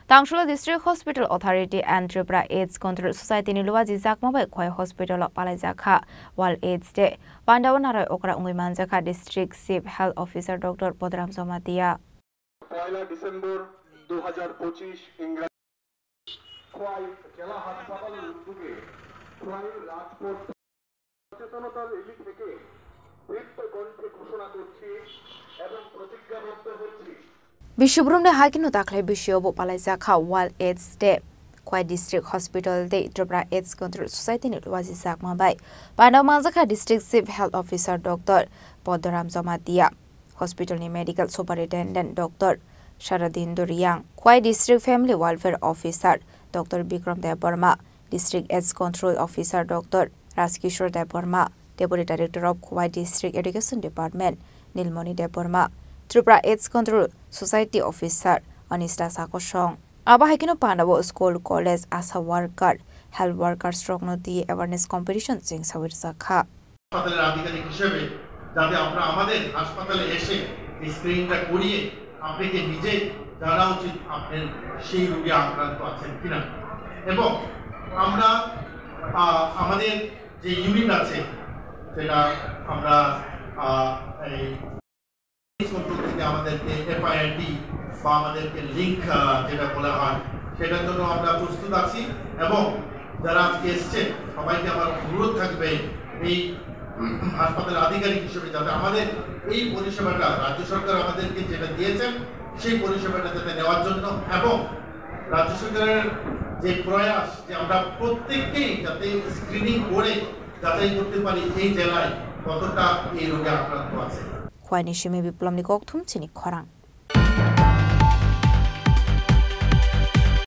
Tangshula District Hospital Authority and Tripura AIDS Control Society ni luwa jizak mabai khoi hospital palai jakha World AIDS Day Pandawanara okra ungiman jakha District Chief Health Officer Dr. Podram Somatia 1 December 2025 ইংরেজি খোয়াই জেলা হাসপাতালের উদ্যোগে খোয়াই রাজপথ সচেতনতা rally থেকে দীপ্ত কণ্ঠে ঘোষণা করছি এবং প্রতিজ্ঞাবদ্ধ হচ্ছি Bishubhrumne hakinu taklai bishobo palai jakha World AIDS Day Khwai District Hospital de Tripura AIDS Control Society ni luwa jizak mabai Pandawan jakha District Chief Health Officer Dr. Podram Somatia Hospital ni Medical Superintendent Dr. Sharadindu Riyang, Khwai District Family Welfare Officer Dr. Bikram Deborma, District AIDS Control Officer Dr. Raskishore Deborma, Deputy Director of Khwai District Education Department Nilmoni Deborma, Tripura AIDS Control Society Officer Anista Sakosong. Aba hakino Pandawa School College Asa Worker, Health Worker Stroke Noti Awareness Competition Jing Sawir Sakha. হাসপাতালের আধিকারিক হিসেবে যাতে আমরা আমাদের হাসপাতালে এসে এই স্ক্রিনিংটা করিয়ে আপনাকে নিজে জানা উচিত আপনার সেই রোগে আক্রান্ত আছেন কিনা এবং আমরা আমাদের যে ইউনিট আছে যেটা আমরা এই কন্ট্রোল থেকে আমাদেরকে এফআইআরটি বা আমাদেরকে লিংক যেটা বলা হয় সেটার জন্য আমরা প্রস্তুত আছি এবং যারা আজকে এসেছেন সবাইকে আমার অনুরোধ থাকবে এই হাসপাতালের আধিকারিক হিসেবে যাতে আমাদের এই পরিষেবাটা রাজ্য সরকার আমাদেরকে যেটা দিয়েছেন সেই পরিষেবাটা যাতে নেওয়ার জন্য এবং রাজ্য সরকারের যে প্রয়াস যে আমরা প্রত্যেককেই যাতে স্ক্রিনিং করে যাচাই করতে পারি এই জেলায় কতটা এই রোগে আক্রান্ত আছে Khwai ni shimi biplom ni kok thum chini khorang